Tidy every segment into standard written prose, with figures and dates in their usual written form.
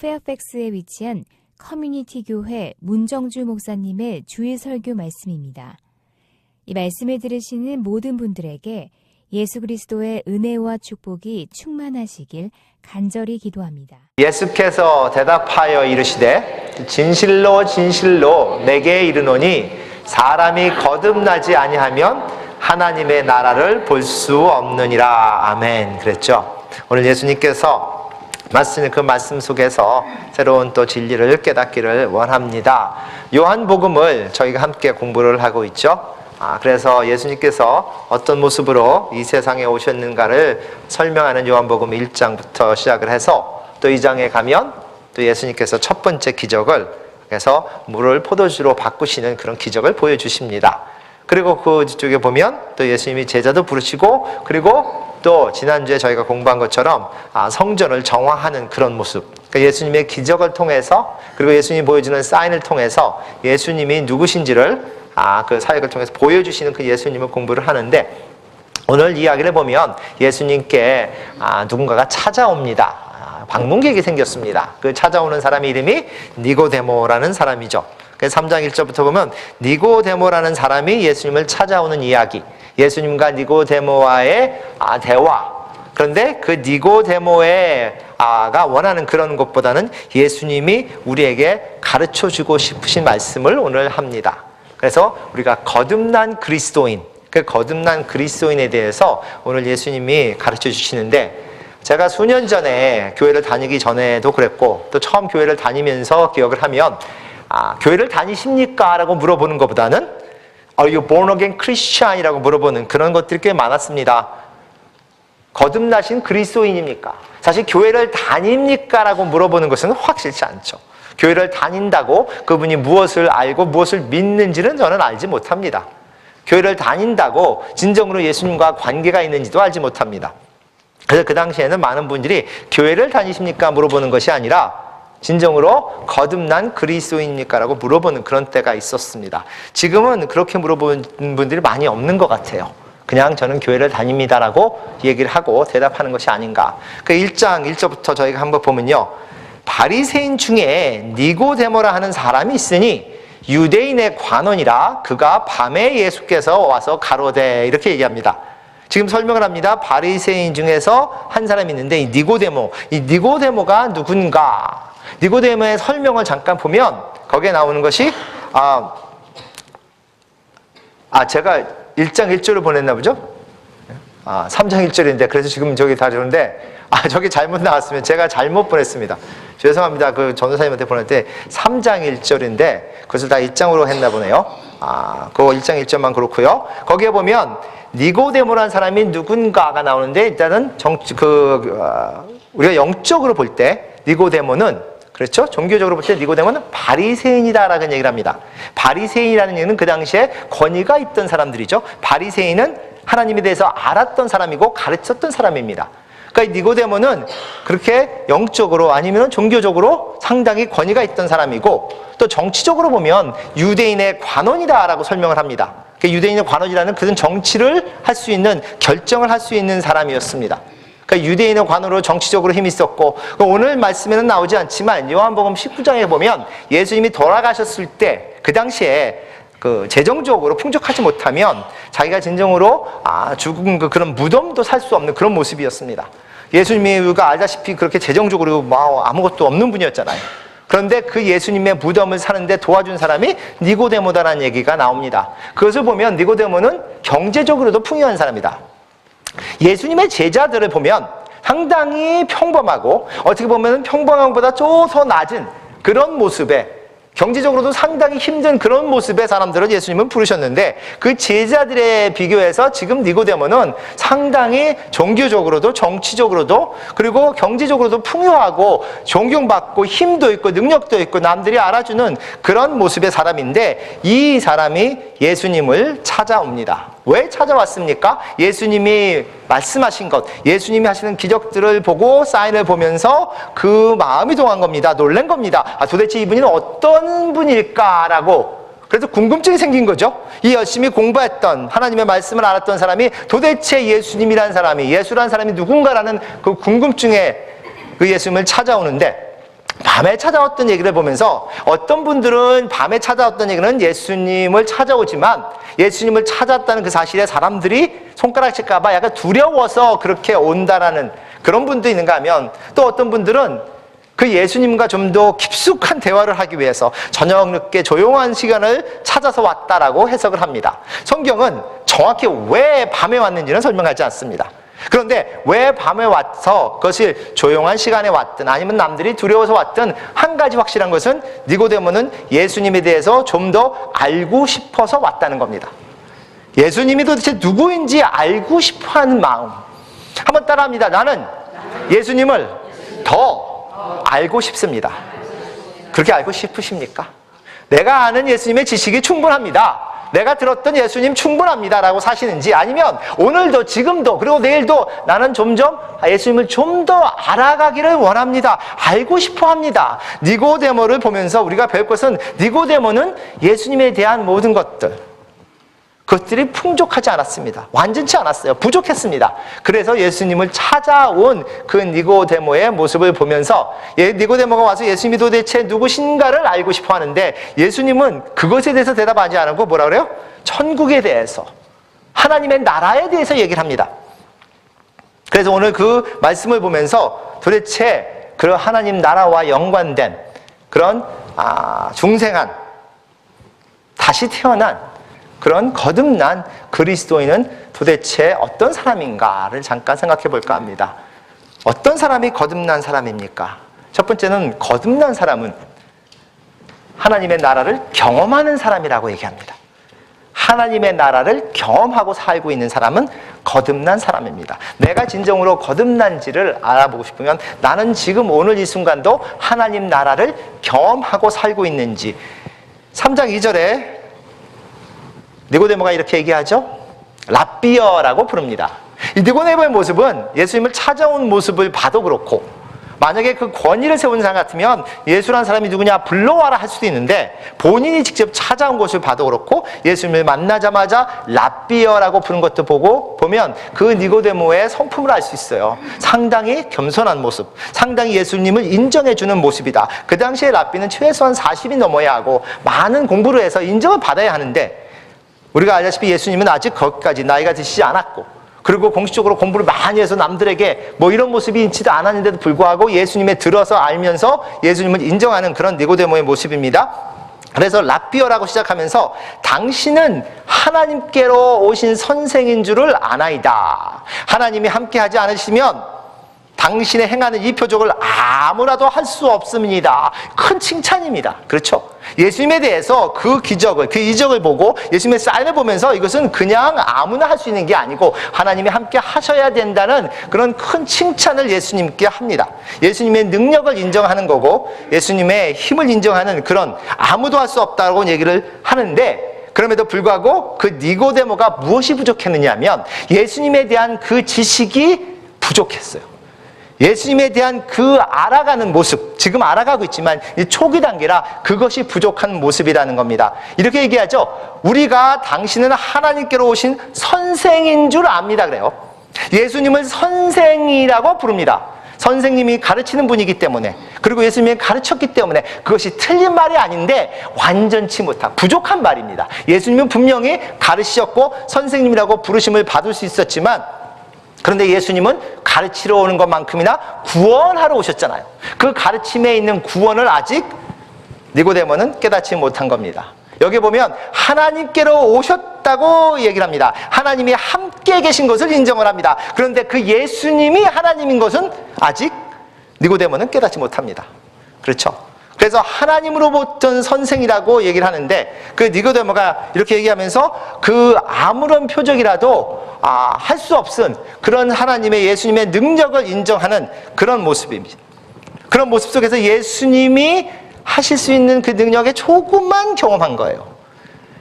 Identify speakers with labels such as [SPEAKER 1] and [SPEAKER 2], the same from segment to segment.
[SPEAKER 1] 페어팩스에 위치한 커뮤니티 교회 문정주 목사님의 주일 설교 말씀입니다. 이 말씀을 들으시는 모든 분들에게 예수 그리스도의 은혜와 축복이 충만하시길 간절히 기도합니다.
[SPEAKER 2] 예수께서 대답하여 이르시되 진실로 진실로 내게 이르노니 사람이 거듭나지 아니하면 하나님의 나라를 볼 수 없느니라. 아멘. 그랬죠. 오늘 예수님께서 그 말씀 속에서 새로운 또 진리를 깨닫기를 원합니다. 요한복음을 저희가 함께 공부를 하고 있죠. 그래서 예수님께서 어떤 모습으로 이 세상에 오셨는가를 설명하는 요한복음 1장부터 시작을 해서 또 2장에 가면 또 예수님께서 첫 번째 기적을 해서 물을 포도주로 바꾸시는 그런 기적을 보여주십니다. 그리고 그쪽에 보면 또 예수님이 제자도 부르시고, 그리고 또 지난주에 저희가 공부한 것처럼 성전을 정화하는 그런 모습, 그러니까 예수님의 기적을 통해서, 그리고 예수님이 보여주는 사인을 통해서 예수님이 누구신지를 그 사역을 통해서 보여주시는 그 예수님을 공부를 하는데, 오늘 이야기를 보면 예수님께 누군가가 찾아옵니다. 방문객이 생겼습니다. 그 찾아오는 사람의 이름이 니고데모라는 사람이죠. 그래서 3장 1절부터 보면 니고데모라는 사람이 예수님을 찾아오는 이야기, 예수님과 니고데모와의 대화. 그런데 그 니고데모가 원하는 그런 것보다는 예수님이 우리에게 가르쳐주고 싶으신 말씀을 오늘 합니다. 그래서 우리가 거듭난 그리스도인, 그 거듭난 그리스도인에 대해서 오늘 예수님이 가르쳐 주시는데, 제가 수년 전에 교회를 다니기 전에도 그랬고 또 처음 교회를 다니면서 기억을 하면 교회를 다니십니까? 라고 물어보는 것보다는 Are you born again Christian? 이라고 물어보는 그런 것들이 꽤 많았습니다. 거듭나신 그리스도인입니까? 사실 교회를 다닙니까? 라고 물어보는 것은 확실치 않죠. 교회를 다닌다고 그분이 무엇을 알고 무엇을 믿는지는 저는 알지 못합니다. 교회를 다닌다고 진정으로 예수님과 관계가 있는지도 알지 못합니다. 그래서 그 당시에는 많은 분들이 교회를 다니십니까? 물어보는 것이 아니라 진정으로 거듭난 그리스도인입니까? 라고 물어보는 그런 때가 있었습니다. 지금은 그렇게 물어보는 분들이 많이 없는 것 같아요. 그냥 저는 교회를 다닙니다라고 얘기를 하고 대답하는 것이 아닌가. 그 1장 1절부터 저희가 한번 보면요, 바리새인 중에 니고데모라 하는 사람이 있으니 유대인의 관원이라 그가 밤에 예수께서 와서 가로되, 이렇게 얘기합니다. 지금 설명을 합니다. 바리새인 중에서 한 사람이 있는데 이 니고데모가 누군가? 니고데모의 설명을 잠깐 보면 거기에 나오는 것이 제가 1장 1절을 보냈나 보죠? 3장 1절인데 그래서 지금 저기 다르는데 저기 잘못 나왔으면 제가 잘못 보냈습니다. 죄송합니다. 그 전도사님한테 보낼 때 3장 1절인데 그것을 다 1장으로 했나 보네요. 그 1장 1절만 그렇고요. 거기에 보면 니고데모라는 사람이 누군가가 나오는데, 일단은 우리가 영적으로 볼 때 니고데모는, 그렇죠? 종교적으로 볼 때 니고데모는 바리새인이다라는 얘기를 합니다. 바리새인이라는 얘기는 그 당시에 권위가 있던 사람들이죠. 바리새인은 하나님에 대해서 알았던 사람이고 가르쳤던 사람입니다. 그러니까 니고데모는 그렇게 영적으로 아니면 종교적으로 상당히 권위가 있던 사람이고, 또 정치적으로 보면 유대인의 관원이다라고 설명을 합니다. 유대인의 관원이라는 그런 정치를 할 수 있는, 결정을 할 수 있는 사람이었습니다. 그러니까 유대인의 관원으로 정치적으로 힘이 있었고, 오늘 말씀에는 나오지 않지만 요한복음 19장에 보면 예수님이 돌아가셨을 때 그 당시에 재정적으로 풍족하지 못하면 자기가 진정으로 죽은 그런 무덤도 살 수 없는 그런 모습이었습니다. 예수님이 우리가 알다시피 그렇게 재정적으로 아무것도 없는 분이었잖아요. 그런데 그 예수님의 무덤을 사는데 도와준 사람이 니고데모다라는 얘기가 나옵니다. 그것을 보면 니고데모는 경제적으로도 풍요한 사람이다. 예수님의 제자들을 보면 상당히 평범하고, 어떻게 보면 평범한 것보다 좀 더 낮은 그런 모습에, 경제적으로도 상당히 힘든 그런 모습의 사람들을 예수님은 부르셨는데, 그 제자들에 비교해서 지금 니고데모는 상당히 종교적으로도 정치적으로도 그리고 경제적으로도 풍요하고 존경받고 힘도 있고 능력도 있고 남들이 알아주는 그런 모습의 사람인데, 이 사람이 예수님을 찾아옵니다. 왜 찾아왔습니까? 예수님이 말씀하신 것, 예수님이 하시는 기적들을 보고 사인을 보면서 그 마음이 동한 겁니다. 놀란 겁니다. 도대체 이분이 어떤 분일까라고. 그래서 궁금증이 생긴 거죠. 이 열심히 공부했던, 하나님의 말씀을 알았던 사람이 도대체 예수님이라는 사람이, 예수라는 사람이 누군가라는 그 궁금증에 그 예수님을 찾아오는데, 밤에 찾아왔던 얘기를 보면서 어떤 분들은 밤에 찾아왔던 얘기는 예수님을 찾아오지만 예수님을 찾았다는 그 사실에 사람들이 손가락 칠까봐 약간 두려워서 그렇게 온다라는 그런 분도 있는가 하면, 또 어떤 분들은 그 예수님과 좀 더 깊숙한 대화를 하기 위해서 저녁 늦게 조용한 시간을 찾아서 왔다라고 해석을 합니다. 성경은 정확히 왜 밤에 왔는지는 설명하지 않습니다. 그런데 왜 밤에 와서 그것이 조용한 시간에 왔든 아니면 남들이 두려워서 왔든 한 가지 확실한 것은 니고데모는 예수님에 대해서 좀 더 알고 싶어서 왔다는 겁니다. 예수님이 도대체 누구인지 알고 싶어하는 마음. 한번 따라합니다. 나는 예수님을 더 알고 싶습니다. 그렇게 알고 싶으십니까? 내가 아는 예수님의 지식이 충분합니다. 내가 들었던 예수님 충분합니다 라고 사시는지, 아니면 오늘도 지금도 그리고 내일도 나는 점점 예수님을 좀 더 알아가기를 원합니다. 알고 싶어 합니다. 니고데모를 보면서 우리가 배울 것은, 니고데모는 예수님에 대한 모든 그것들이 풍족하지 않았습니다. 완전치 않았어요. 부족했습니다. 그래서 예수님을 찾아온 그 니고데모의 모습을 보면서 니고데모가 와서 예수님이 도대체 누구신가를 알고 싶어 하는데, 예수님은 그것에 대해서 대답하지 않고 뭐라 그래요? 천국에 대해서, 하나님의 나라에 대해서 얘기를 합니다. 그래서 오늘 그 말씀을 보면서 도대체 그 하나님 나라와 연관된 그런 중생한, 다시 태어난 그런 거듭난 그리스도인은 도대체 어떤 사람인가를 잠깐 생각해 볼까 합니다. 어떤 사람이 거듭난 사람입니까? 첫 번째는, 거듭난 사람은 하나님의 나라를 경험하는 사람이라고 얘기합니다. 하나님의 나라를 경험하고 살고 있는 사람은 거듭난 사람입니다. 내가 진정으로 거듭난지를 알아보고 싶으면 나는 지금 오늘 이 순간도 하나님 나라를 경험하고 살고 있는지, 3장 2절에 니고데모가 이렇게 얘기하죠. 랍비어라고 부릅니다. 이 니고데모의 모습은 예수님을 찾아온 모습을 봐도 그렇고, 만약에 그 권위를 세운 사람 같으면 예수라는 사람이 누구냐 불러와라 할 수도 있는데, 본인이 직접 찾아온 것을 봐도 그렇고 예수님을 만나자마자 랍비어라고 부른 것도 보면 그 니고데모의 성품을 알 수 있어요. 상당히 겸손한 모습, 상당히 예수님을 인정해주는 모습이다. 그 당시에 랍비는 최소한 40이 넘어야 하고 많은 공부를 해서 인정을 받아야 하는데, 우리가 알다시피 예수님은 아직 거기까지 나이가 드시지 않았고, 그리고 공식적으로 공부를 많이 해서 남들에게 뭐 이런 모습이 있지도 않았는데도 불구하고 예수님에 들어서 알면서 예수님을 인정하는 그런 니고데모의 모습입니다. 그래서 랍비어라고 시작하면서, 당신은 하나님께로 오신 선생인 줄을 아나이다. 하나님이 함께하지 않으시면 당신의 행하는 이 표적을 아무라도 할 수 없습니다. 큰 칭찬입니다. 그렇죠? 예수님에 대해서 그 기적을, 그 이적을 보고 예수님의 사인을 보면서 이것은 그냥 아무나 할 수 있는 게 아니고 하나님이 함께 하셔야 된다는 그런 큰 칭찬을 예수님께 합니다. 예수님의 능력을 인정하는 거고 예수님의 힘을 인정하는 그런, 아무도 할 수 없다고 얘기를 하는데, 그럼에도 불구하고 그 니고데모가 무엇이 부족했느냐 하면 예수님에 대한 그 지식이 부족했어요. 예수님에 대한 그 알아가는 모습, 지금 알아가고 있지만 이 초기 단계라 그것이 부족한 모습이라는 겁니다. 이렇게 얘기하죠. 우리가 당신은 하나님께로 오신 선생인 줄 압니다 그래요. 예수님을 선생이라고 부릅니다. 선생님이 가르치는 분이기 때문에, 그리고 예수님이 가르쳤기 때문에 그것이 틀린 말이 아닌데 완전치 못한, 부족한 말입니다. 예수님은 분명히 가르치셨고 선생님이라고 부르심을 받을 수 있었지만, 그런데 예수님은 가르치러 오는 것만큼이나 구원하러 오셨잖아요. 그 가르침에 있는 구원을 아직 니고데모는 깨닫지 못한 겁니다. 여기 보면 하나님께로 오셨다고 얘기를 합니다. 하나님이 함께 계신 것을 인정을 합니다. 그런데 그 예수님이 하나님인 것은 아직 니고데모는 깨닫지 못합니다. 그렇죠? 그래서 하나님으로부터 선생이라고 얘기를 하는데, 그 니고데모가 이렇게 얘기하면서 그 아무런 표적이라도 할 수 없은 그런 하나님의, 예수님의 능력을 인정하는 그런 모습입니다. 그런 모습 속에서 예수님이 하실 수 있는 그 능력에 조금만 경험한 거예요.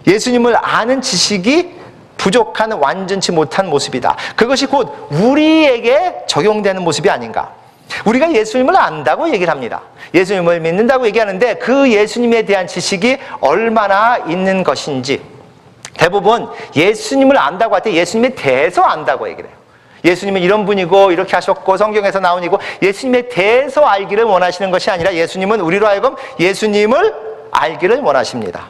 [SPEAKER 2] 예수님을 아는 지식이 부족한, 완전치 못한 모습이다. 그것이 곧 우리에게 적용되는 모습이 아닌가. 우리가 예수님을 안다고 얘기를 합니다. 예수님을 믿는다고 얘기하는데 그 예수님에 대한 지식이 얼마나 있는 것인지, 대부분 예수님을 안다고 할 때 예수님에 대해서 안다고 얘기를 해요. 예수님은 이런 분이고 이렇게 하셨고 성경에서 나온 이고 예수님에 대해서 알기를 원하시는 것이 아니라 예수님은 우리로 하여금 예수님을 알기를 원하십니다.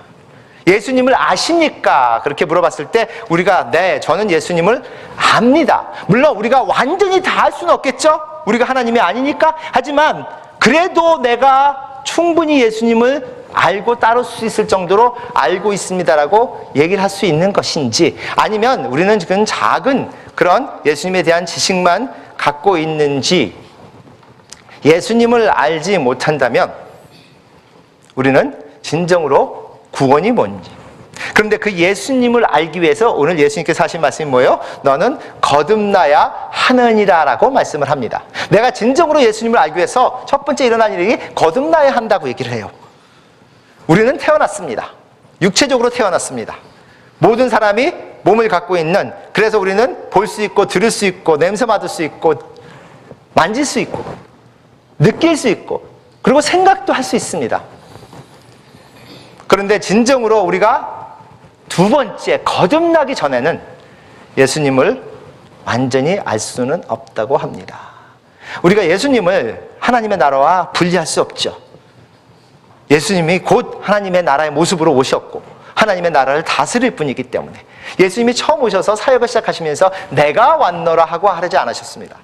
[SPEAKER 2] 예수님을 아십니까? 그렇게 물어봤을 때 우리가 네, 저는 예수님을 압니다. 물론 우리가 완전히 다 알 수는 없겠죠? 우리가 하나님이 아니니까. 하지만 그래도 내가 충분히 예수님을 알고 따를 수 있을 정도로 알고 있습니다라고 얘기를 할 수 있는 것인지, 아니면 우리는 지금 작은 그런 예수님에 대한 지식만 갖고 있는지, 예수님을 알지 못한다면 우리는 진정으로 구원이 뭔지. 그런데 그 예수님을 알기 위해서 오늘 예수님께서 하신 말씀이 뭐예요? 너는 거듭나야 하느니라 라고 말씀을 합니다. 내가 진정으로 예수님을 알기 위해서 첫 번째 일어난 일이 거듭나야 한다고 얘기를 해요. 우리는 태어났습니다. 육체적으로 태어났습니다. 모든 사람이 몸을 갖고 있는, 그래서 우리는 볼 수 있고 들을 수 있고 냄새 맡을 수 있고 만질 수 있고 느낄 수 있고 그리고 생각도 할 수 있습니다. 그런데 진정으로 우리가 두 번째 거듭나기 전에는 예수님을 완전히 알 수는 없다고 합니다. 우리가 예수님을 하나님의 나라와 분리할 수 없죠. 예수님이 곧 하나님의 나라의 모습으로 오셨고 하나님의 나라를 다스릴 분이기 때문에 예수님이 처음 오셔서 사역을 시작하시면서 내가 왔노라 하고 하지 않으셨습니다.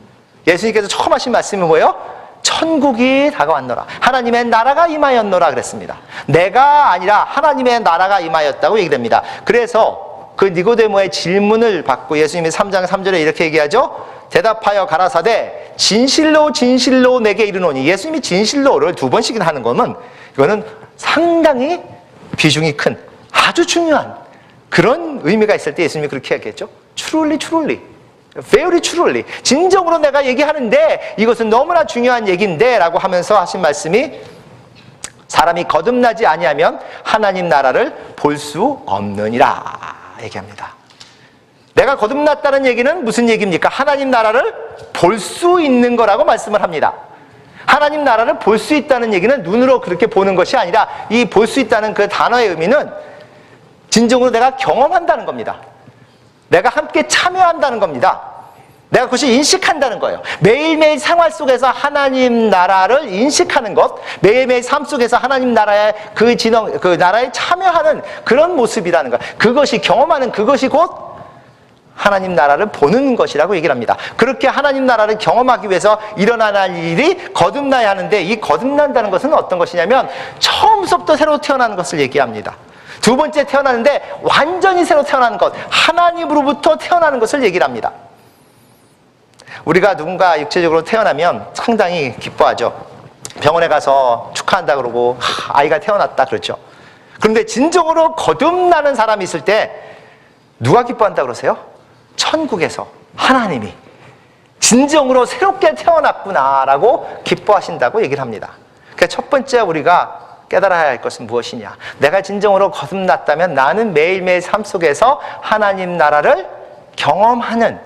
[SPEAKER 2] 예수님께서 처음 하신 말씀이 뭐예요? 천국이 다가왔노라, 하나님의 나라가 임하였노라 그랬습니다. 내가 아니라 하나님의 나라가 임하였다고 얘기됩니다. 그래서 그 니고데모의 질문을 받고 예수님이 3장 3절에 이렇게 얘기하죠. 대답하여 가라사대 진실로 진실로 내게 이르노니. 예수님이 진실로를 두 번씩이나 하는 거는 이거는 상당히 비중이 큰 아주 중요한 그런 의미가 있을 때 예수님이 그렇게 얘기했죠. truly truly, very truly, 진정으로 내가 얘기하는데 이것은 너무나 중요한 얘기인데 라고 하면서 하신 말씀이 사람이 거듭나지 아니하면 하나님 나라를 볼 수 없느니라 얘기합니다. 내가 거듭났다는 얘기는 무슨 얘기입니까? 하나님 나라를 볼 수 있는 거라고 말씀을 합니다. 하나님 나라를 볼 수 있다는 얘기는 눈으로 그렇게 보는 것이 아니라 이 볼 수 있다는 그 단어의 의미는 진정으로 내가 경험한다는 겁니다. 내가 함께 참여한다는 겁니다. 내가 그것이 인식한다는 거예요. 매일매일 생활 속에서 하나님 나라를 인식하는 것, 매일매일 삶 속에서 하나님 나라의 그 나라에 참여하는 그런 모습이라는 것, 그것이 경험하는 그것이 곧 하나님 나라를 보는 것이라고 얘기를 합니다. 그렇게 하나님 나라를 경험하기 위해서 일어나는 일이 거듭나야 하는데, 이 거듭난다는 것은 어떤 것이냐면 처음부터 새로 태어나는 것을 얘기합니다. 두 번째 태어나는데 완전히 새로 태어나는 것, 하나님으로부터 태어나는 것을 얘기를 합니다. 우리가 누군가 육체적으로 태어나면 상당히 기뻐하죠. 병원에 가서 축하한다 그러고 아이가 태어났다 그렇죠. 그런데 진정으로 거듭나는 사람이 있을 때 누가 기뻐한다 그러세요? 천국에서 하나님이 진정으로 새롭게 태어났구나라고 기뻐하신다고 얘기를 합니다. 그러니까 첫 번째 우리가 깨달아야 할 것은 무엇이냐? 내가 진정으로 거듭났다면 나는 매일매일 삶 속에서 하나님 나라를 경험하는,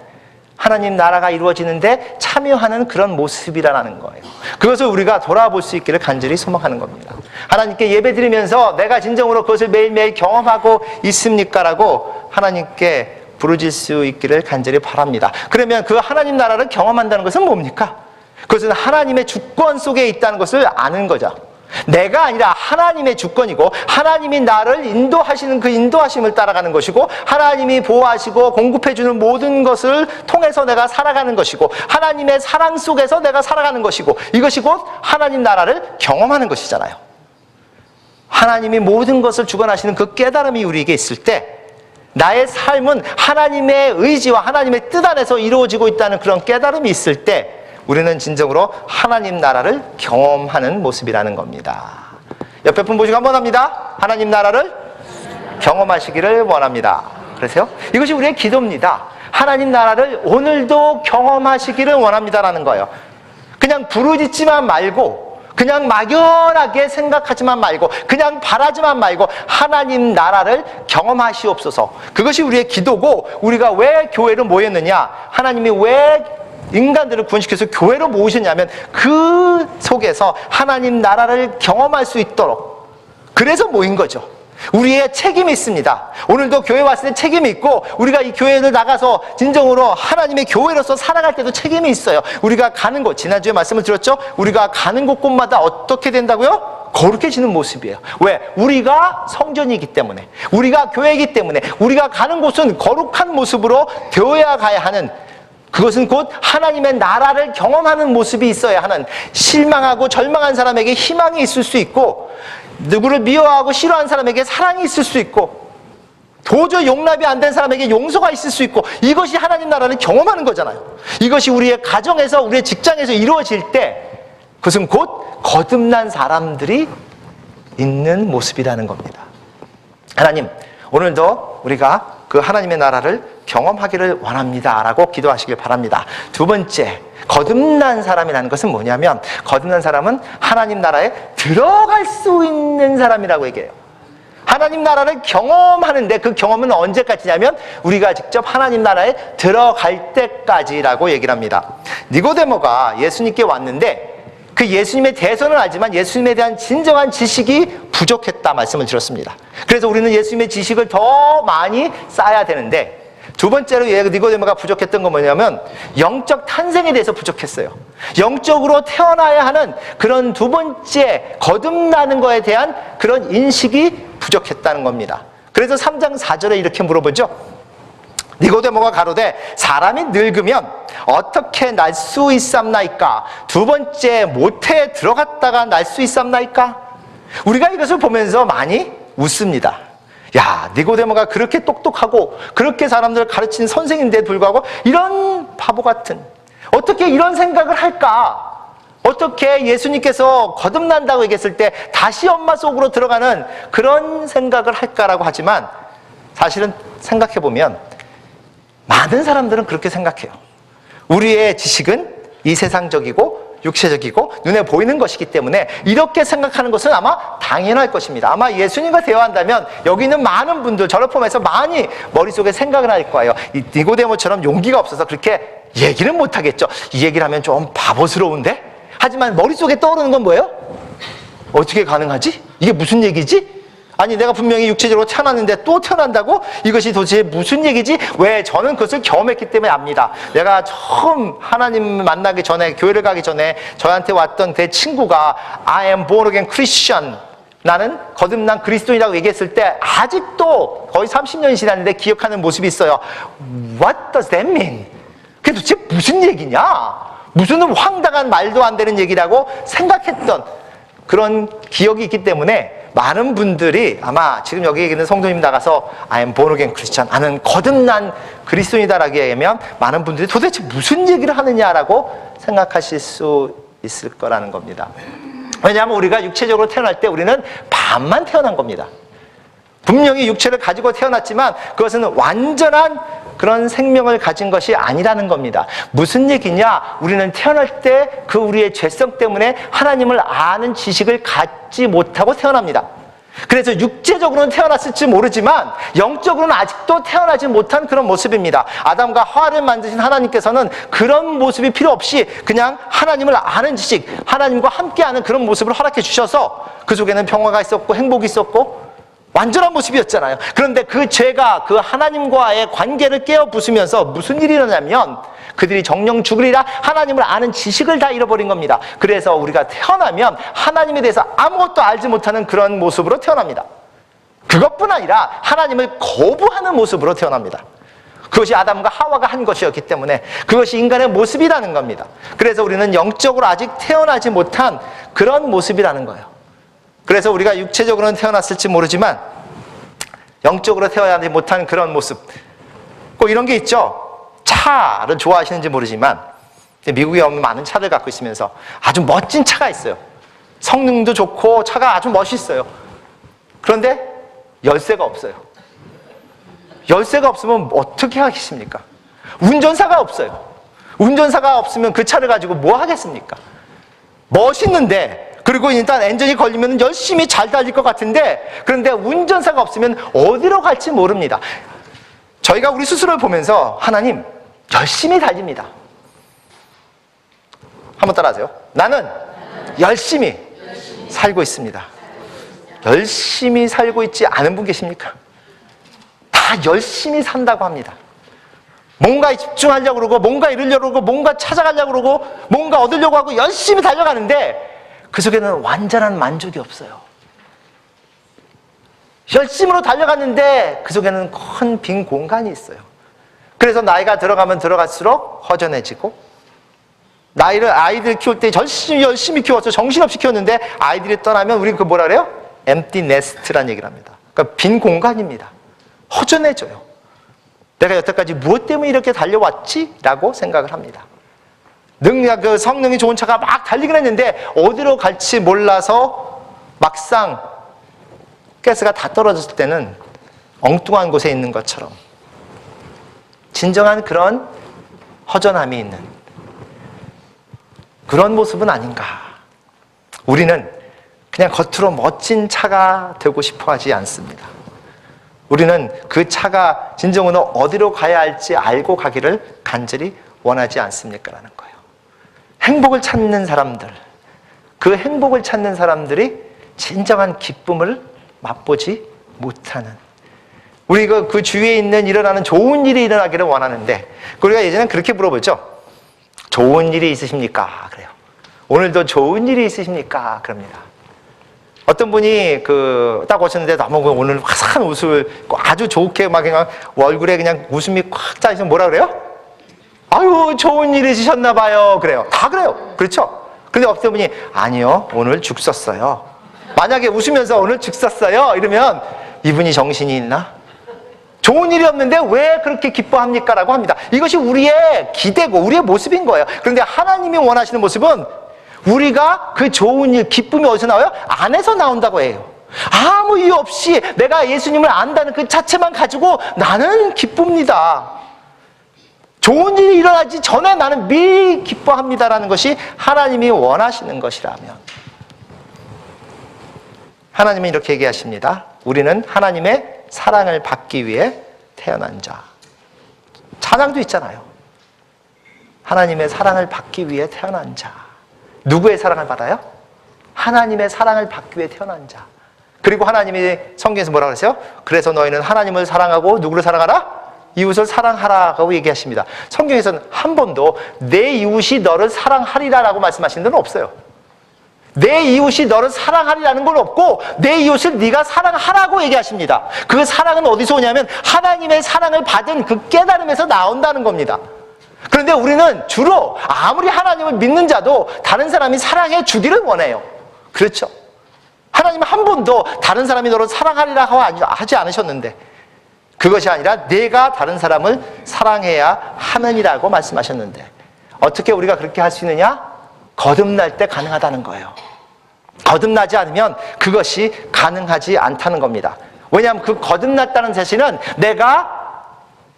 [SPEAKER 2] 하나님 나라가 이루어지는데 참여하는 그런 모습이라는 거예요. 그것을 우리가 돌아볼 수 있기를 간절히 소망하는 겁니다. 하나님께 예배드리면서 내가 진정으로 그것을 매일매일 경험하고 있습니까? 라고 하나님께 부르질 수 있기를 간절히 바랍니다. 그러면 그 하나님 나라를 경험한다는 것은 뭡니까? 그것은 하나님의 주권 속에 있다는 것을 아는 거죠. 내가 아니라 하나님의 주권이고 하나님이 나를 인도하시는 그 인도하심을 따라가는 것이고 하나님이 보호하시고 공급해주는 모든 것을 통해서 내가 살아가는 것이고 하나님의 사랑 속에서 내가 살아가는 것이고 이것이 곧 하나님 나라를 경험하는 것이잖아요. 하나님이 모든 것을 주관하시는 그 깨달음이 우리에게 있을 때 나의 삶은 하나님의 의지와 하나님의 뜻 안에서 이루어지고 있다는 그런 깨달음이 있을 때 우리는 진정으로 하나님 나라를 경험하는 모습이라는 겁니다. 옆에 분 보시고 한번 합니다. 하나님 나라를 경험하시기를 원합니다. 그러세요? 이것이 우리의 기도입니다. 하나님 나라를 오늘도 경험하시기를 원합니다라는 거예요. 그냥 부르짖지만 말고 그냥 막연하게 생각하지만 말고 그냥 바라지만 말고 하나님 나라를 경험하시옵소서. 그것이 우리의 기도고 우리가 왜 교회로 모였느냐? 하나님이 왜 인간들을 구원시켜서 교회로 모으셨냐면 그 속에서 하나님 나라를 경험할 수 있도록 그래서 모인 거죠. 우리의 책임이 있습니다. 오늘도 교회 왔을 때 책임이 있고 우리가 이 교회를 나가서 진정으로 하나님의 교회로서 살아갈 때도 책임이 있어요. 우리가 가는 곳, 지난주에 말씀을 드렸죠? 우리가 가는 곳곳마다 어떻게 된다고요? 거룩해지는 모습이에요. 왜? 우리가 성전이기 때문에, 우리가 교회이기 때문에, 우리가 가는 곳은 거룩한 모습으로 되어야 가야 하는, 그것은 곧 하나님의 나라를 경험하는 모습이 있어야 하는, 실망하고 절망한 사람에게 희망이 있을 수 있고, 누구를 미워하고 싫어하는 사람에게 사랑이 있을 수 있고, 도저히 용납이 안 된 사람에게 용서가 있을 수 있고, 이것이 하나님 나라를 경험하는 거잖아요. 이것이 우리의 가정에서, 우리의 직장에서 이루어질 때 그것은 곧 거듭난 사람들이 있는 모습이라는 겁니다. 하나님, 오늘도 우리가 그 하나님의 나라를 경험하기를 원합니다 라고 기도하시길 바랍니다. 두 번째, 거듭난 사람이라는 것은 뭐냐면, 거듭난 사람은 하나님 나라에 들어갈 수 있는 사람이라고 얘기해요. 하나님 나라를 경험하는데 그 경험은 언제까지냐면 우리가 직접 하나님 나라에 들어갈 때까지라고 얘기를 합니다. 니고데모가 예수님께 왔는데 그 예수님의 대선은 알지만 예수님에 대한 진정한 지식이 부족했다 말씀을 드렸습니다. 그래서 우리는 예수님의 지식을 더 많이 쌓아야 되는데, 두 번째로 니고데모가 부족했던 건 뭐냐면 영적 탄생에 대해서 부족했어요. 영적으로 태어나야 하는 그런 두 번째 거듭나는 거에 대한 그런 인식이 부족했다는 겁니다. 그래서 3장 4절에 이렇게 물어보죠. 니고데모가 가로되 사람이 늙으면 어떻게 날 수 있삼나이까? 두 번째 모태에 들어갔다가 날 수 있삼나이까? 우리가 이것을 보면서 많이 웃습니다. 야, 니고데모가 그렇게 똑똑하고 그렇게 사람들을 가르치는 선생인데 불구하고 이런 바보 같은, 어떻게 이런 생각을 할까? 어떻게 예수님께서 거듭난다고 얘기했을 때 다시 엄마 속으로 들어가는 그런 생각을 할까라고 하지만, 사실은 생각해보면 많은 사람들은 그렇게 생각해요. 우리의 지식은 이 세상적이고 육체적이고 눈에 보이는 것이기 때문에 이렇게 생각하는 것은 아마 당연할 것입니다. 아마 예수님과 대화한다면 여기 있는 많은 분들, 저를 포함해서 많이 머릿속에 생각을 할 거예요. 이 니고데모처럼 용기가 없어서 그렇게 얘기는 못하겠죠. 이 얘기를 하면 좀 바보스러운데? 하지만 머릿속에 떠오르는 건 뭐예요? 어떻게 가능하지? 이게 무슨 얘기지? 아니, 내가 분명히 육체적으로 태어났는데 또 태어난다고? 이것이 도대체 무슨 얘기지? 왜? 저는 그것을 경험했기 때문에 압니다. 내가 처음 하나님 만나기 전에, 교회를 가기 전에 저한테 왔던 제 친구가 I am born again Christian, 나는 거듭난 그리스도인이라고 얘기했을 때 아직도 거의 30년이 지났는데 기억하는 모습이 있어요. What does that mean? 그게 도대체 무슨 얘기냐? 무슨 황당한 말도 안 되는 얘기라고 생각했던 그런 기억이 있기 때문에 많은 분들이 아마 지금 여기 있는 성도님 나가서 I am born again Christian, 나는 거듭난 그리스도인이다라고 얘기하면 많은 분들이 도대체 무슨 얘기를 하느냐라고 생각하실 수 있을 거라는 겁니다. 왜냐하면 우리가 육체적으로 태어날 때 우리는 반만 태어난 겁니다. 분명히 육체를 가지고 태어났지만 그것은 완전한 그런 생명을 가진 것이 아니라는 겁니다. 무슨 얘기냐? 우리는 태어날 때 그 우리의 죄성 때문에 하나님을 아는 지식을 갖지 못하고 태어납니다. 그래서 육체적으로는 태어났을지 모르지만 영적으로는 아직도 태어나지 못한 그런 모습입니다. 아담과 하와를 만드신 하나님께서는 그런 모습이 필요 없이 그냥 하나님을 아는 지식, 하나님과 함께하는 그런 모습을 허락해 주셔서 그 속에는 평화가 있었고 행복이 있었고 완전한 모습이었잖아요. 그런데 그 죄가 그 하나님과의 관계를 깨어 부수면서 무슨 일이 일어나냐면 그들이 정령 죽으리라 하나님을 아는 지식을 다 잃어버린 겁니다. 그래서 우리가 태어나면 하나님에 대해서 아무것도 알지 못하는 그런 모습으로 태어납니다. 그것뿐 아니라 하나님을 거부하는 모습으로 태어납니다. 그것이 아담과 하와가 한 것이었기 때문에 그것이 인간의 모습이라는 겁니다. 그래서 우리는 영적으로 아직 태어나지 못한 그런 모습이라는 거예요. 그래서 우리가 육체적으로는 태어났을지 모르지만 영적으로 태어나지 못한 그런 모습, 꼭 이런 게 있죠. 차를 좋아하시는지 모르지만 미국에 오면 많은 차를 갖고 있으면서 아주 멋진 차가 있어요. 성능도 좋고 차가 아주 멋있어요. 그런데 열쇠가 없어요. 열쇠가 없으면 어떻게 하겠습니까? 운전사가 없어요. 운전사가 없으면 그 차를 가지고 뭐 하겠습니까? 멋있는데, 그리고 일단 엔진이 걸리면 열심히 잘 달릴 것 같은데, 그런데 운전사가 없으면 어디로 갈지 모릅니다. 저희가 우리 스스로를 보면서 하나님 열심히 달립니다. 한번 따라하세요. 나는 열심히 살고 있습니다. 열심히 살고 있지 않은 분 계십니까? 다 열심히 산다고 합니다. 뭔가에 집중하려고 그러고, 뭔가 이루려고 그러고, 뭔가 찾아가려고 그러고, 뭔가 얻으려고 하고 열심히 달려가는데 그 속에는 완전한 만족이 없어요. 열심으로 달려갔는데 그 속에는 큰 빈 공간이 있어요. 그래서 나이가 들어가면 들어갈수록 허전해지고, 아이들 키울 때 열심히 키웠죠. 정신없이 키웠는데 아이들이 떠나면 우리 그 뭐라 그래요? empty nest라는 얘기를 합니다. 그러니까 빈 공간입니다. 허전해져요. 내가 여태까지 무엇 때문에 이렇게 달려왔지? 라고 생각을 합니다. 그 성능이 좋은 차가 막 달리긴 했는데 어디로 갈지 몰라서 막상 가스가 다 떨어졌을 때는 엉뚱한 곳에 있는 것처럼 진정한 그런 허전함이 있는 그런 모습은 아닌가. 우리는 그냥 겉으로 멋진 차가 되고 싶어 하지 않습니다. 우리는 그 차가 진정으로 어디로 가야 할지 알고 가기를 간절히 원하지 않습니까? 라는 거예요. 행복을 찾는 사람들, 그 행복을 찾는 사람들이 진정한 기쁨을 맛보지 못하는, 우리가 그 주위에 있는 일어나는 좋은 일이 일어나기를 원하는데, 우리가 예전에 그렇게 물어보죠. 좋은 일이 있으십니까? 그래요. 오늘도 좋은 일이 있으십니까? 그럽니다. 어떤 분이 딱 오셨는데 너무 오늘 화사한 옷을 아주 좋게 막 그냥 얼굴에 그냥 웃음이 꽉 짜있으면 뭐라 그래요? 아유, 좋은 일이 있으셨나 봐요. 그래요. 다 그래요. 그렇죠? 근데 어떤 분이 아니요, 오늘 죽 썼어요. 만약에 웃으면서 오늘 죽 썼어요 이러면 이분이 정신이 있나? 좋은 일이 없는데 왜 그렇게 기뻐합니까? 라고 합니다. 이것이 우리의 기대고 우리의 모습인 거예요. 그런데 하나님이 원하시는 모습은 우리가 그 좋은 일, 기쁨이 어디서 나와요? 안에서 나온다고 해요. 아무 이유 없이 내가 예수님을 안다는 그 자체만 가지고 나는 기쁩니다. 좋은 일이 일어나기 전에 나는 미리 기뻐합니다라는 것이 하나님이 원하시는 것이라면, 하나님은 이렇게 얘기하십니다. 우리는 하나님의 사랑을 받기 위해 태어난 자. 찬양도 있잖아요. 하나님의 사랑을 받기 위해 태어난 자. 누구의 사랑을 받아요? 하나님의 사랑을 받기 위해 태어난 자. 그리고 하나님이 성경에서 뭐라고 그랬어요? 그래서 너희는 하나님을 사랑하고 누구를 사랑하라? 이웃을 사랑하라고 얘기하십니다. 성경에서는 한 번도 내 이웃이 너를 사랑하리라 라고 말씀하신 데는 없어요. 내 이웃이 너를 사랑하리라는 건 없고 내 이웃을 네가 사랑하라고 얘기하십니다. 그 사랑은 어디서 오냐면 하나님의 사랑을 받은 그 깨달음에서 나온다는 겁니다. 그런데 우리는 주로 아무리 하나님을 믿는 자도 다른 사람이 사랑해 주기를 원해요. 그렇죠? 하나님은 한 번도 다른 사람이 너를 사랑하리라고 하지 않으셨는데, 그것이 아니라 내가 다른 사람을 사랑해야 하느니라고 말씀하셨는데, 어떻게 우리가 그렇게 할 수 있느냐? 거듭날 때 가능하다는 거예요. 거듭나지 않으면 그것이 가능하지 않다는 겁니다. 왜냐하면 그 거듭났다는 자신은 내가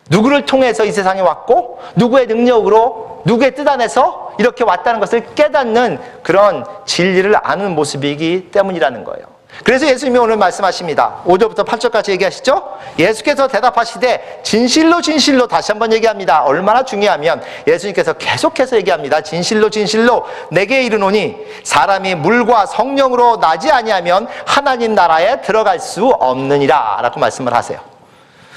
[SPEAKER 2] 누구를 통해서 이 세상에 왔고 누구의 능력으로 누구의 뜻 안에서 이렇게 왔다는 것을 깨닫는 그런 진리를 아는 모습이기 때문이라는 거예요. 그래서 예수님이 오늘 말씀하십니다. 5절부터 8절까지 얘기하시죠. 예수께서 대답하시되 진실로 진실로, 다시 한번 얘기합니다. 얼마나 중요하면 예수님께서 계속해서 얘기합니다. 진실로 진실로 내게 이르노니 사람이 물과 성령으로 나지 아니하면 하나님 나라에 들어갈 수 없느니라 라고 말씀을 하세요.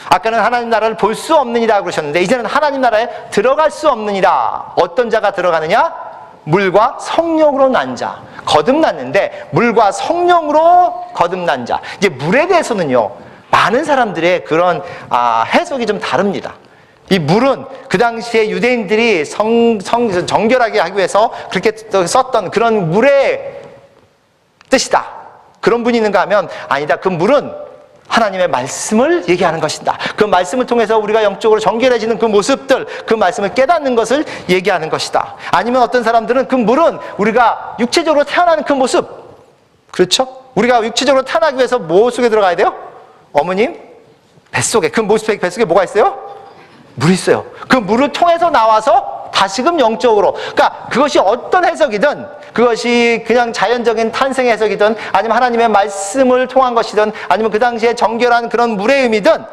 [SPEAKER 2] 아까는 하나님 나라를 볼 수 없느니라 그러셨는데 이제는 하나님 나라에 들어갈 수 없느니라. 어떤 자가 들어가느냐? 물과 성령으로 난 자. 거듭났는데 물과 성령으로 거듭난 자. 이제 물에 대해서는요, 많은 사람들의 그런 해석이 좀 다릅니다. 이 물은 그 당시에 유대인들이 정결하게 하기 위해서 그렇게 썼던 그런 물의 뜻이다. 그런 분이 있는가 하면 아니다. 그 물은 하나님의 말씀을 얘기하는 것이다. 그 말씀을 통해서 우리가 영적으로 정결해지는 그 모습들, 그 말씀을 깨닫는 것을 얘기하는 것이다. 아니면 어떤 사람들은 그 물은 우리가 육체적으로 태어나는 그 모습, 그렇죠? 우리가 육체적으로 태어나기 위해서 뭐 속에 들어가야 돼요? 어머님 뱃속에, 그 모습의 뱃속에 뭐가 있어요? 물이 있어요. 그 물을 통해서 나와서 다시금 영적으로, 그러니까 그것이 어떤 해석이든, 그것이 그냥 자연적인 탄생 해석이든 아니면 하나님의 말씀을 통한 것이든 아니면 그 당시에 정결한 그런 물의 의미든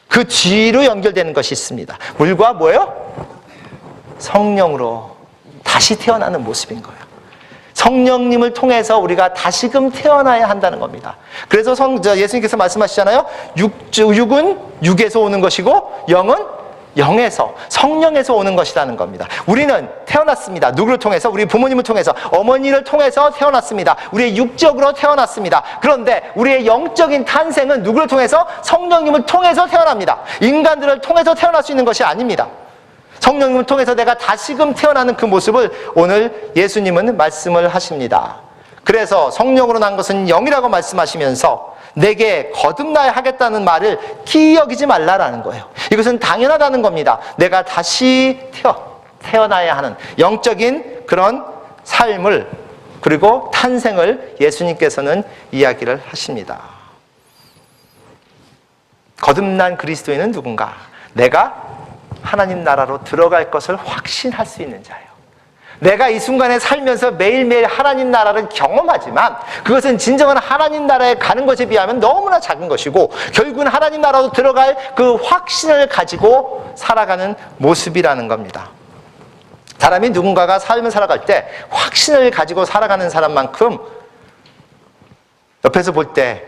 [SPEAKER 2] 그 뒤로 연결되는 것이 있습니다. 물과 뭐예요? 성령으로 다시 태어나는 모습인 거예요. 성령님을 통해서 우리가 다시금 태어나야 한다는 겁니다. 그래서 예수님께서 말씀하시잖아요. 육은 육에서 오는 것이고 영은 영에서, 성령에서 오는 것이라는 겁니다. 우리는 태어났습니다. 누구를 통해서? 우리 부모님을 통해서, 어머니를 통해서 태어났습니다. 우리의 육적으로 태어났습니다. 그런데 우리의 영적인 탄생은 누구를 통해서? 성령님을 통해서 태어납니다. 인간들을 통해서 태어날 수 있는 것이 아닙니다. 성령님을 통해서 내가 다시금 태어나는 그 모습을 오늘 예수님은 말씀을 하십니다. 그래서 성령으로 난 것은 영이라고 말씀하시면서 내게 거듭나야 하겠다는 말을 기억이지 말라라는 거예요. 이것은 당연하다는 겁니다. 내가 다시 태어나야 하는 영적인 그런 삶을, 그리고 탄생을 예수님께서는 이야기를 하십니다. 거듭난 그리스도인은 누군가? 내가 하나님 나라로 들어갈 것을 확신할 수 있는 자예요. 내가 이 순간에 살면서 매일매일 하나님 나라를 경험하지만 그것은 진정한 하나님 나라에 가는 것에 비하면 너무나 작은 것이고, 결국은 하나님 나라로 들어갈 그 확신을 가지고 살아가는 모습이라는 겁니다. 사람이 누군가가 삶을 살아갈 때 확신을 가지고 살아가는 사람만큼 옆에서 볼 때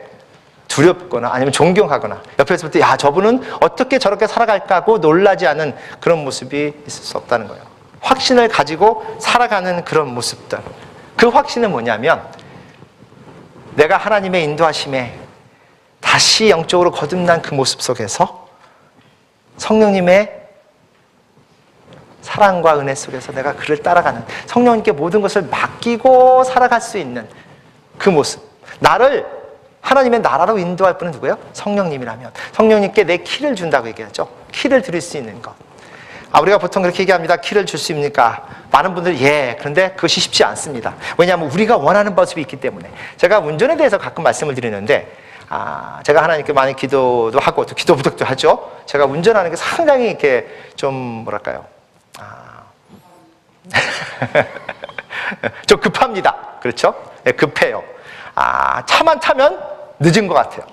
[SPEAKER 2] 두렵거나 아니면 존경하거나, 옆에서 볼 때 야, 저분은 어떻게 저렇게 살아갈까 하고 놀라지 않은 그런 모습이 있을 수 없다는 거예요. 확신을 가지고 살아가는 그런 모습들. 그 확신은 뭐냐면 내가 하나님의 인도하심에 다시 영적으로 거듭난 그 모습 속에서 성령님의 사랑과 은혜 속에서 내가 그를 따라가는, 성령님께 모든 것을 맡기고 살아갈 수 있는 그 모습. 나를 하나님의 나라로 인도할 분은 누구예요? 성령님이라면 성령님께 내 키를 준다고 얘기하죠. 키를 드릴 수 있는 것. 우리가 보통 그렇게 얘기합니다. 키를 줄 수 있습니까? 많은 분들이 그런데 그것이 쉽지 않습니다. 왜냐하면 우리가 원하는 모습이 있기 때문에. 제가 운전에 대해서 가끔 말씀을 드리는데 제가 하나님께 많이 기도도 하고 또 기도 부탁도 하죠. 제가 운전하는 게 상당히 이렇게 좀 뭐랄까요? 좀 급합니다. 그렇죠? 네, 급해요. 차만 타면 늦은 것 같아요.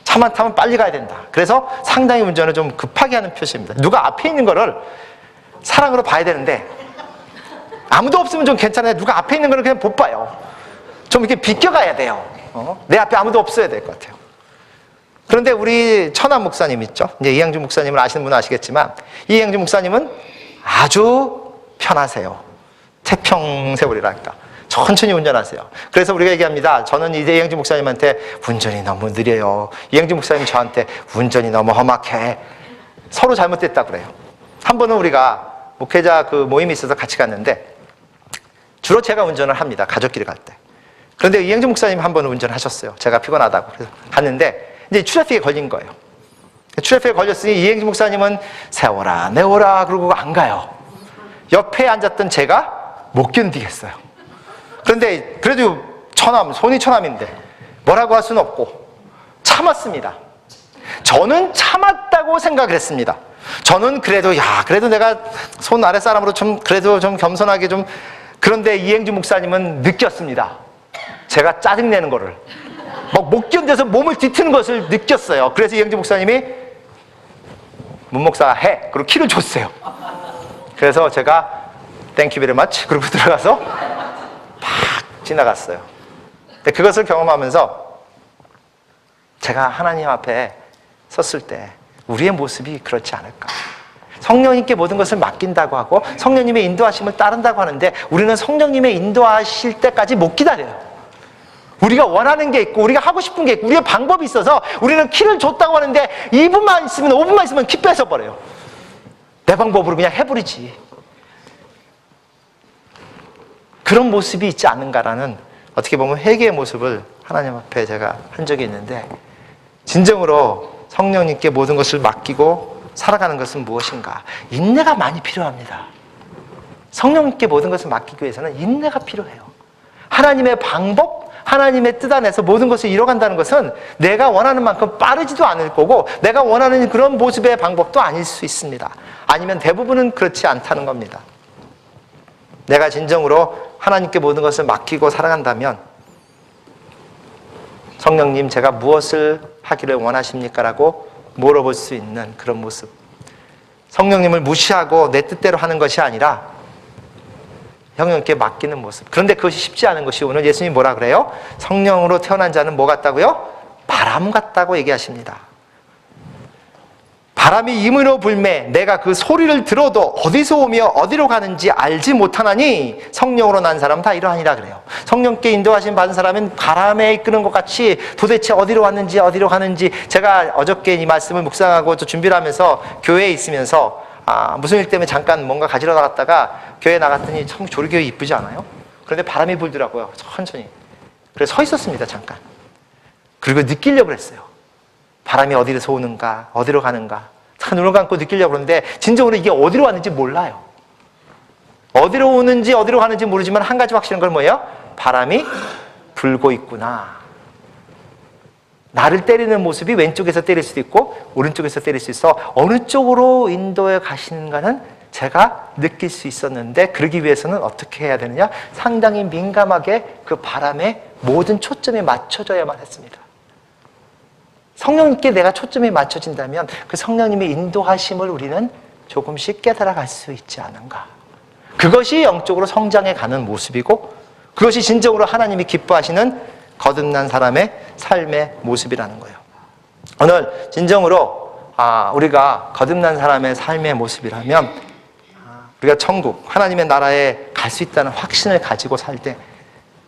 [SPEAKER 2] 차만 타면 빨리 가야 된다. 그래서 상당히 운전을 좀 급하게 하는 표시입니다. 누가 앞에 있는 거를 사랑으로 봐야 되는데 아무도 없으면 좀 괜찮아요. 누가 앞에 있는 거를 그냥 못 봐요. 좀 이렇게 비껴가야 돼요. 내 앞에 아무도 없어야 될 것 같아요. 그런데 우리 천안 목사님 있죠? 이제 이양주 목사님을 아시는 분은 아시겠지만 이양주 목사님은 아주 편하세요. 태평세월이랄까. 천천히 운전하세요. 그래서 우리가 얘기합니다. 저는 이제 이양주 목사님한테 운전이 너무 느려요. 이양주 목사님 저한테 운전이 너무 험악해. 서로 잘못됐다고 그래요. 한 번은 우리가 목회자 그 모임이 있어서 같이 갔는데 주로 제가 운전을 합니다. 가족끼리 갈 때. 그런데 이양주 목사님 한 번은 운전하셨어요. 제가 피곤하다고. 그래서 갔는데 이제 트래픽에 걸린 거예요. 트래픽에 걸렸으니 이양주 목사님은 세워라 내워라 그러고 안 가요. 옆에 앉았던 제가 못 견디겠어요. 그런데 그래도 손이 처남인데 뭐라고 할 수는 없고 참았습니다. 저는 참았다고 생각을 했습니다. 저는 그래도 내가 손 아래 사람으로 그래도 좀 겸손하게 좀. 그런데 이행주 목사님은 느꼈습니다. 제가 짜증내는 거를 막 못 견뎌서 몸을 뒤트는 것을 느꼈어요. 그래서 이행주 목사님이 문 목사가 해 그리고 키를 줬어요. 그래서 제가 땡큐 베리 마치 그러고 들어가서 팍 지나갔어요. 근데 그것을 경험하면서 제가 하나님 앞에 섰을 때 우리의 모습이 그렇지 않을까. 성령님께 모든 것을 맡긴다고 하고 성령님의 인도하심을 따른다고 하는데 우리는 성령님의 인도하실 때까지 못 기다려요. 우리가 원하는 게 있고 우리가 하고 싶은 게 있고 우리의 방법이 있어서 우리는 키를 줬다고 하는데 2분만 있으면 5분만 있으면 키 뺏어버려요. 내 방법으로 그냥 해버리지. 그런 모습이 있지 않는가라는, 어떻게 보면 회개의 모습을 하나님 앞에 제가 한 적이 있는데, 진정으로 성령님께 모든 것을 맡기고 살아가는 것은 무엇인가? 인내가 많이 필요합니다. 성령님께 모든 것을 맡기기 위해서는 인내가 필요해요. 하나님의 방법, 하나님의 뜻 안에서 모든 것을 이뤄간다는 것은 내가 원하는 만큼 빠르지도 않을 거고 내가 원하는 그런 모습의 방법도 아닐 수 있습니다. 아니면 대부분은 그렇지 않다는 겁니다. 내가 진정으로 하나님께 모든 것을 맡기고 살아간다면 성령님 제가 무엇을 하기를 원하십니까? 라고 물어볼 수 있는 그런 모습. 성령님을 무시하고 내 뜻대로 하는 것이 아니라 성령님께 맡기는 모습. 그런데 그것이 쉽지 않은 것이 오늘 예수님이 뭐라 그래요? 성령으로 태어난 자는 뭐 같다고요? 바람 같다고 얘기하십니다. 바람이 임으로 불매 내가 그 소리를 들어도 어디서 오며 어디로 가는지 알지 못하나니 성령으로 난 사람 다 이러하니라 그래요. 성령께 인도하심 받은 사람은 바람에 이끄는 것 같이 도대체 어디로 왔는지 어디로 가는지. 제가 어저께 이 말씀을 묵상하고 또 준비를 하면서 교회에 있으면서 무슨 일 때문에 잠깐 뭔가 가지러 나갔다가 교회 나갔더니 참 조리교회 이쁘지 않아요? 그런데 바람이 불더라고요. 천천히. 그래서 서 있었습니다. 잠깐. 그리고 느끼려고 했어요. 바람이 어디서 오는가 어디로 가는가 눈을 감고 느끼려고 그러는데 진정으로 이게 어디로 왔는지 몰라요. 어디로 오는지 어디로 가는지 모르지만 한 가지 확실한 건 뭐예요? 바람이 불고 있구나. 나를 때리는 모습이 왼쪽에서 때릴 수도 있고 오른쪽에서 때릴 수 있어. 어느 쪽으로 인도해 가시는가는 제가 느낄 수 있었는데 그러기 위해서는 어떻게 해야 되느냐? 상당히 민감하게 그 바람에 모든 초점이 맞춰져야만 했습니다. 성령님께 내가 초점이 맞춰진다면 그 성령님의 인도하심을 우리는 조금씩 깨달아갈 수 있지 않은가. 그것이 영적으로 성장해 가는 모습이고 그것이 진정으로 하나님이 기뻐하시는 거듭난 사람의 삶의 모습이라는 거예요. 오늘 진정으로 우리가 거듭난 사람의 삶의 모습이라면 우리가 천국 하나님의 나라에 갈 수 있다는 확신을 가지고 살 때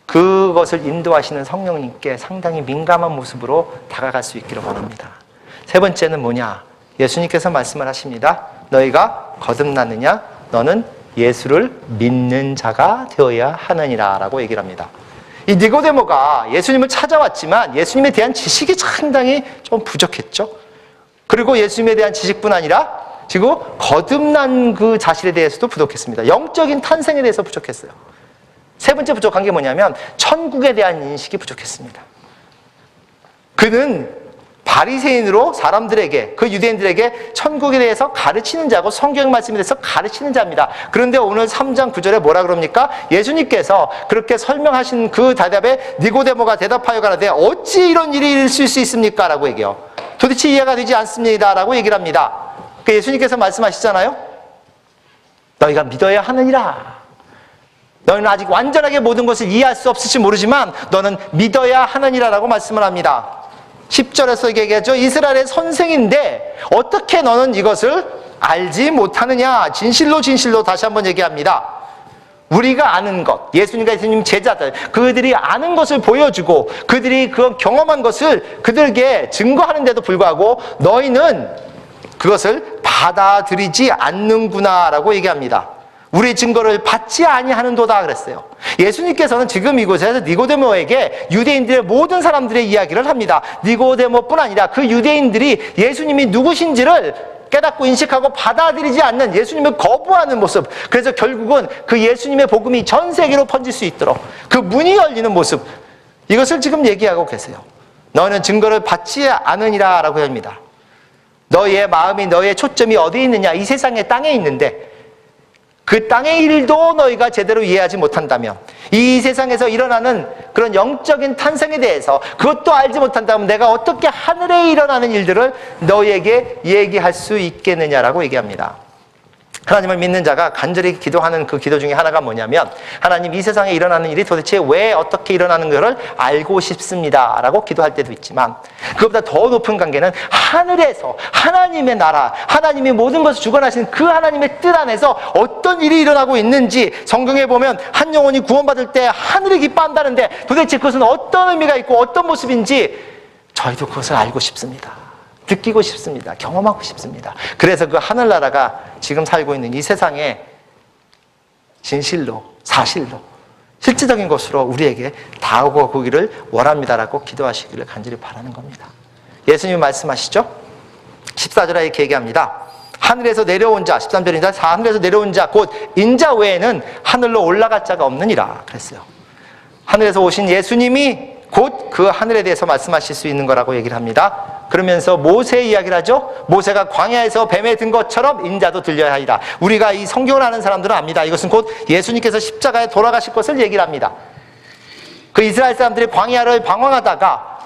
[SPEAKER 2] 그것을 인도하시는 성령님께 상당히 민감한 모습으로 다가갈 수 있기를 원합니다. 세 번째는 뭐냐? 예수님께서 말씀을 하십니다. 너희가 거듭났느냐? 너는 예수를 믿는 자가 되어야 하느니라 라고 얘기를 합니다. 이 니고데모가 예수님을 찾아왔지만 예수님에 대한 지식이 상당히 좀 부족했죠. 그리고 예수님에 대한 지식뿐 아니라 지금 거듭난 그 자신에 대해서도 부족했습니다. 영적인 탄생에 대해서 부족했어요. 세 번째 부족한 게 뭐냐면 천국에 대한 인식이 부족했습니다. 그는 바리새인으로 사람들에게 그 유대인들에게 천국에 대해서 가르치는 자고 성경 말씀에 대해서 가르치는 자입니다. 그런데 오늘 3장 9절에 뭐라 그럽니까? 예수님께서 그렇게 설명하신 그 대답에 니고데모가 대답하여 가라되 어찌 이런 일이 있을 수 있습니까? 라고 얘기해요. 도대체 이해가 되지 않습니다 라고 얘기를 합니다. 그 예수님께서 말씀하시잖아요. 너희가 믿어야 하느니라. 너희는 아직 완전하게 모든 것을 이해할 수 없을지 모르지만 너는 믿어야 하느니라 라고 말씀을 합니다. 10절에서 얘기하죠. 이스라엘의 선생인데 어떻게 너는 이것을 알지 못하느냐. 진실로 진실로 다시 한번 얘기합니다. 우리가 아는 것, 예수님과 예수님 제자들 그들이 아는 것을 보여주고 그들이 그 경험한 것을 그들에게 증거하는데도 불구하고 너희는 그것을 받아들이지 않는구나 라고 얘기합니다. 우리 증거를 받지 아니하는도다 그랬어요. 예수님께서는 지금 이곳에서 니고데모에게 유대인들의 모든 사람들의 이야기를 합니다. 니고데모뿐 아니라 그 유대인들이 예수님이 누구신지를 깨닫고 인식하고 받아들이지 않는 예수님을 거부하는 모습. 그래서 결국은 그 예수님의 복음이 전 세계로 퍼질 수 있도록 그 문이 열리는 모습. 이것을 지금 얘기하고 계세요. 너는 증거를 받지 않으니라 라고 합니다. 너희의 마음이 너희의 초점이 어디에 있느냐. 이 세상의 땅에 있는데 그 땅의 일도 너희가 제대로 이해하지 못한다면 이 세상에서 일어나는 그런 영적인 탄생에 대해서 그것도 알지 못한다면 내가 어떻게 하늘에 일어나는 일들을 너희에게 얘기할 수 있겠느냐라고 얘기합니다. 하나님을 믿는 자가 간절히 기도하는 그 기도 중에 하나가 뭐냐면 하나님 이 세상에 일어나는 일이 도대체 왜 어떻게 일어나는 것을 알고 싶습니다 라고 기도할 때도 있지만 그것보다 더 높은 관계는 하늘에서 하나님의 나라 하나님이 모든 것을 주관하시는 그 하나님의 뜻 안에서 어떤 일이 일어나고 있는지 성경에 보면 한 영혼이 구원받을 때 하늘이 기뻐한다는데 도대체 그것은 어떤 의미가 있고 어떤 모습인지 저희도 그것을 알고 싶습니다. 느끼고 싶습니다. 경험하고 싶습니다. 그래서 그 하늘나라가 지금 살고 있는 이 세상에 진실로 사실로 실질적인 것으로 우리에게 다가오기를 원합니다라고 기도하시기를 간절히 바라는 겁니다. 예수님이 말씀하시죠. 14절에 이렇게 얘기합니다. 하늘에서 내려온 자 13절입니다. 하늘에서 내려온 자 곧 인자 외에는 하늘로 올라갈 자가 없느니라 그랬어요. 하늘에서 오신 예수님이 곧 그 하늘에 대해서 말씀하실 수 있는 거라고 얘기를 합니다. 그러면서 모세 이야기를 하죠. 모세가 광야에서 뱀에 든 것처럼 인자도 들려야 하리라. 우리가 이 성경을 아는 사람들은 압니다. 이것은 곧 예수님께서 십자가에 돌아가실 것을 얘기를 합니다. 그 이스라엘 사람들이 광야를 방황하다가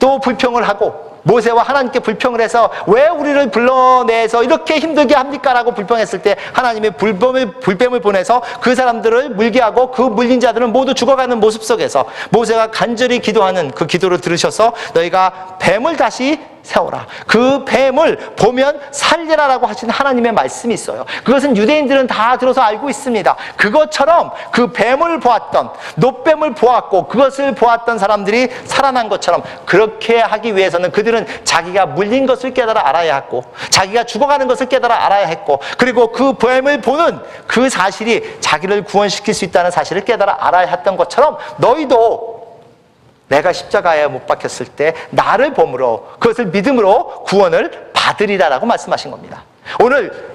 [SPEAKER 2] 또 불평을 하고 모세와 하나님께 불평을 해서 왜 우리를 불러내서 이렇게 힘들게 합니까? 라고 불평했을 때 하나님이 불뱀을 보내서 그 사람들을 물게 하고 그 물린 자들은 모두 죽어가는 모습 속에서 모세가 간절히 기도하는 그 기도를 들으셔서 너희가 뱀을 다시 세워라. 그 뱀을 보면 살리라라고 하신 하나님의 말씀이 있어요. 그것은 유대인들은 다 들어서 알고 있습니다. 그것처럼 그 뱀을 보았던, 놋뱀을 보았고 그것을 보았던 사람들이 살아난 것처럼 그렇게 하기 위해서는 그들은 자기가 물린 것을 깨달아 알아야 했고 자기가 죽어가는 것을 깨달아 알아야 했고 그리고 그 뱀을 보는 그 사실이 자기를 구원시킬 수 있다는 사실을 깨달아 알아야 했던 것처럼 너희도 내가 십자가에 못 박혔을 때 나를 범으로 그것을 믿음으로 구원을 받으리라라고 말씀하신 겁니다. 오늘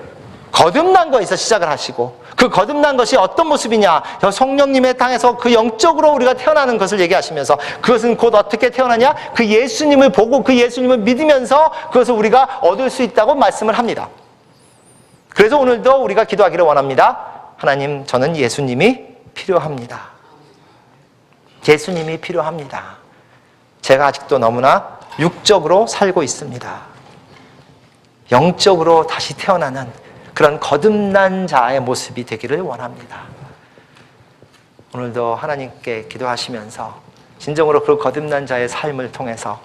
[SPEAKER 2] 거듭난 거에서 시작을 하시고 그 거듭난 것이 어떤 모습이냐, 성령님의 땅에서 그 영적으로 우리가 태어나는 것을 얘기하시면서 그것은 곧 어떻게 태어나냐, 그 예수님을 보고 그 예수님을 믿으면서 그것을 우리가 얻을 수 있다고 말씀을 합니다. 그래서 오늘도 우리가 기도하기를 원합니다. 하나님, 저는 예수님이 필요합니다. 예수님이 필요합니다. 제가 아직도 너무나 육적으로 살고 있습니다. 영적으로 다시 태어나는 그런 거듭난 자의 모습이 되기를 원합니다. 오늘도 하나님께 기도하시면서 진정으로 그 거듭난 자의 삶을 통해서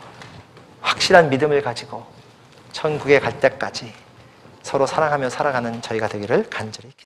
[SPEAKER 2] 확실한 믿음을 가지고 천국에 갈 때까지 서로 사랑하며 살아가는 저희가 되기를 간절히 기도합니다.